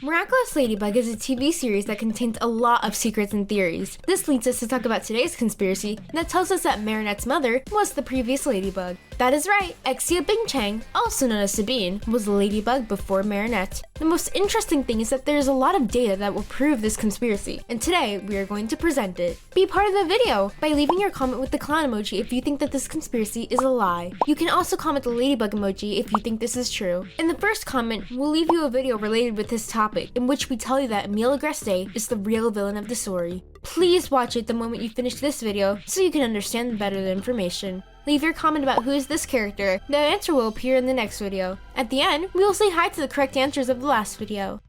Miraculous Ladybug is a TV series that contains a lot of secrets and theories. This leads us to talk about today's conspiracy that tells us that Marinette's mother was the previous Ladybug. That is right, Xia Bing Chang, also known as Sabine, was Ladybug before Marinette. The most interesting thing is that there is a lot of data that will prove this conspiracy, and today we are going to present it. Be part of the video by leaving your comment with the clown emoji if you think that this conspiracy is a lie. You can also comment the Ladybug emoji if you think this is true. In the first comment, we'll leave you a video related with this topic, in which we tell you that Emile Agreste is the real villain of the story. Please watch it the moment you finish this video so you can understand better the information. Leave your comment about who is this character. The answer will appear in the next video. At the end, we will say hi to the correct answers of the last video.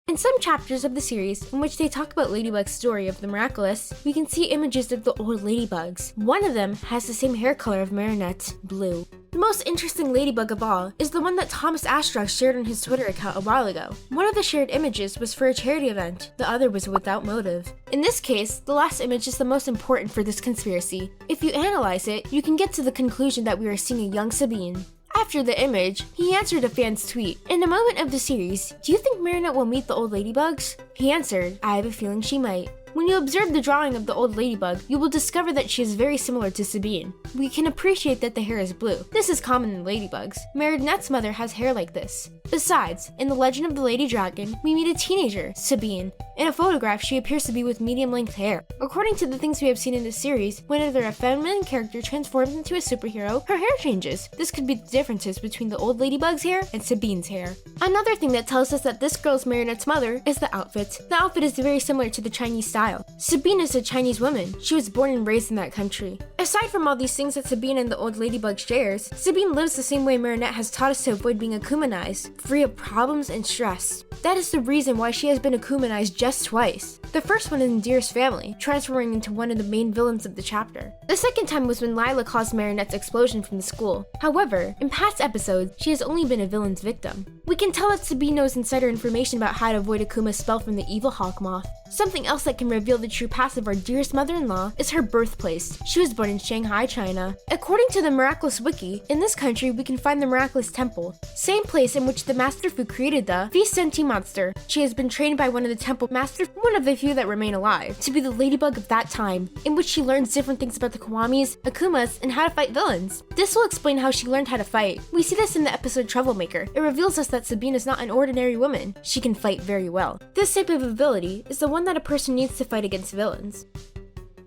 In some chapters of the series, in which they talk about Ladybug's story of the miraculous, we can see images of the old Ladybugs. One of them has the same hair color of Marinette, blue. The most interesting Ladybug of all is the one that Thomas Astrox shared on his Twitter account a while ago. One of the shared images was for a charity event, the other was without motive. In this case, the last image is the most important for this conspiracy. If you analyze it, you can get to the conclusion that we are seeing a young Sabine. After the image, he answered a fan's tweet. In a moment of the series, do you think Marinette will meet the old Ladybugs? He answered, I have a feeling she might. When you observe the drawing of the old Ladybug, you will discover that she is very similar to Sabine. We can appreciate that the hair is blue. This is common in Ladybugs. Marinette's mother has hair like this. Besides, in The Legend of the Lady Dragon, we meet a teenager, Sabine. In a photograph, she appears to be with medium-length hair. According to the things we have seen in this series, whenever a feminine character transforms into a superhero, her hair changes. This could be the differences between the old Ladybug's hair and Sabine's hair. Another thing that tells us that this girl's Marinette's mother is the outfit. The outfit is very similar to the Chinese style. Sabine is a Chinese woman. She was born and raised in that country. Aside from all these things that Sabine and the old Ladybug shares, Sabine lives the same way Marinette has taught us to avoid being akumanized, free of problems and stress. That is the reason why she has been akumanized just twice. The first one in Dearest Family, transforming into one of the main villains of the chapter. The second time was when Lila caused Marinette's explosion from the school. However, in past episodes, she has only been a villain's victim. We can tell that Sabine knows insider information about how to avoid Akuma's spell from the evil Hawkmoth. Something else that can reveal the true past of our dearest mother-in-law is her birthplace. She was born in Shanghai, China. According to the Miraculous Wiki, in this country we can find the Miraculous Temple, same place in which the Master Fu created the Vicenti monster. She has been trained by one of the temple masters, one of the few that remain alive, to be the Ladybug of that time, in which she learns different things about the Kwamis, Akumas, and how to fight villains. This will explain how she learned how to fight. We see this in the episode Troublemaker. It reveals us that Sabine is not an ordinary woman. She can fight very well. This type of ability is the one that a person needs to fight against villains.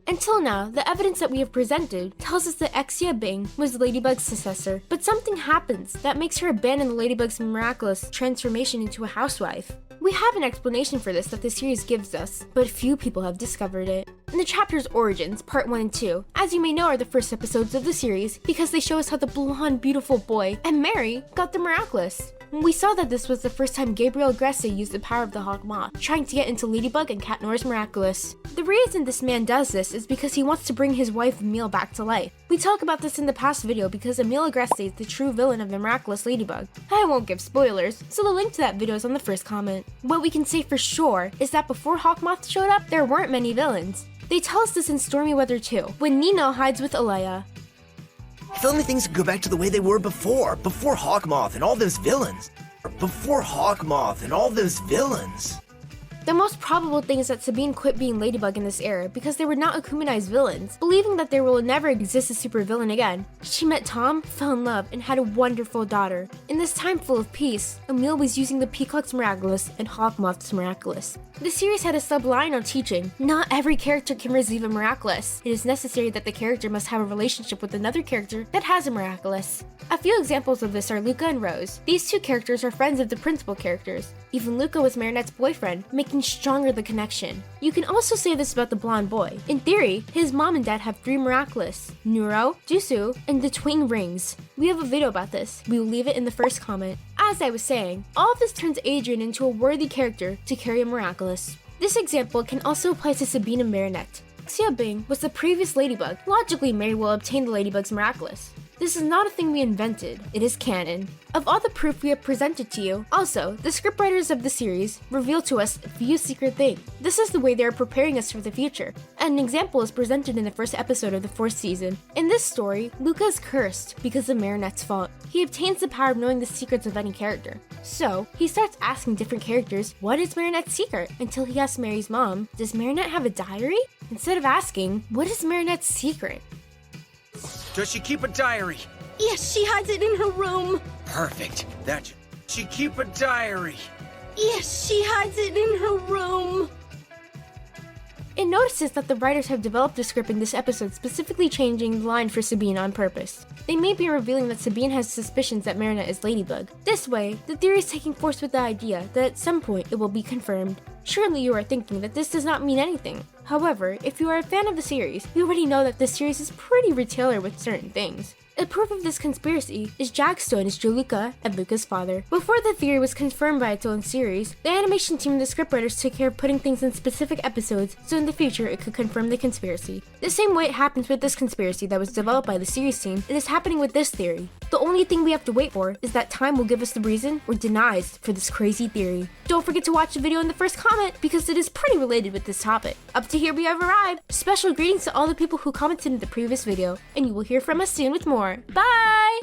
Until now, the evidence that we have presented tells us that Xia Bing was Ladybug's successor, but something happens that makes her abandon the Ladybug's miraculous transformation into a housewife. We have an explanation for this that the series gives us, but few people have discovered it. In the chapter's Origins, Part 1 and 2, as you may know, are the first episodes of the series because they show us how the blonde, beautiful boy and Mary got the miraculous. We saw that this was the first time Gabriel Agreste used the power of the Hawkmoth, trying to get into Ladybug and Cat Noir's miraculous. The reason this man does this is because he wants to bring his wife Emile back to life. We talk about this in the past video because Emile Agreste is the true villain of the miraculous Ladybug. I won't give spoilers, so the link to that video is on the first comment. What we can say for sure is that before Hawkmoth showed up, there weren't many villains. They tell us this in Stormy Weather 2, when Nino hides with Alea. If only things could go back to the way they were before Hawkmoth and all those villains. Before Hawkmoth and all those villains. The most probable thing is that Sabine quit being Ladybug in this era because they were not akumanized villains, believing that there will never exist a supervillain again. She met Tom, fell in love, and had a wonderful daughter. In this time full of peace, Emile was using the Peacock's Miraculous and Hawkmoth's Miraculous. The series had a subline on teaching, not every character can receive a Miraculous. It is necessary that the character must have a relationship with another character that has a Miraculous. A few examples of this are Luca and Rose. These two characters are friends of the principal characters. Even Luca was Marinette's boyfriend, making stronger the connection. You can also say this about the blonde boy. In theory, his mom and dad have 3 Miraculous, Neuro, Jusu, and the twin rings. We have a video about this. We will leave it in the first comment. As I was saying, all of this turns Adrian into a worthy character to carry a Miraculous. This example can also apply to Sabine and Marinette. Xia Bing was the previous Ladybug. Logically, Mary will obtain the Ladybug's Miraculous. The This is not a thing we invented, it is canon. Of all the proof we have presented to you, also, the scriptwriters of the series reveal to us a few secret things. This is the way they are preparing us for the future. An example is presented in the first episode of the 4th season. In this story, Luca is cursed because of Marinette's fault. He obtains the power of knowing the secrets of any character. So, he starts asking different characters, what is Marinette's secret? Until he asks Mary's mom, does Marinette have a diary? Instead of asking, what is Marinette's secret? Does she keep a diary? Yes, she hides it in her room. Perfect. She keep a diary. Yes, she hides it in her room. It notices that the writers have developed a script in this episode specifically changing the line for Sabine on purpose. They may be revealing that Sabine has suspicions that Marinette is Ladybug. This way, the theory is taking force with the idea that at some point it will be confirmed. Surely you are thinking that this does not mean anything. However, if you are a fan of the series, you already know that this series is pretty retailer with certain things. A proof of this conspiracy is Jack Stone as Luca and Luca's father. Before the theory was confirmed by its own series, the animation team and the scriptwriters took care of putting things in specific episodes so in the future it could confirm the conspiracy. The same way it happens with this conspiracy that was developed by the series team, it is happening with this theory. The only thing we have to wait for is that time will give us the reason or denies for this crazy theory. Don't forget to watch the video in the first comment because it is pretty related with this topic. Up to here we have arrived. Special greetings to all the people who commented in the previous video, and you will hear from us soon with more. Bye!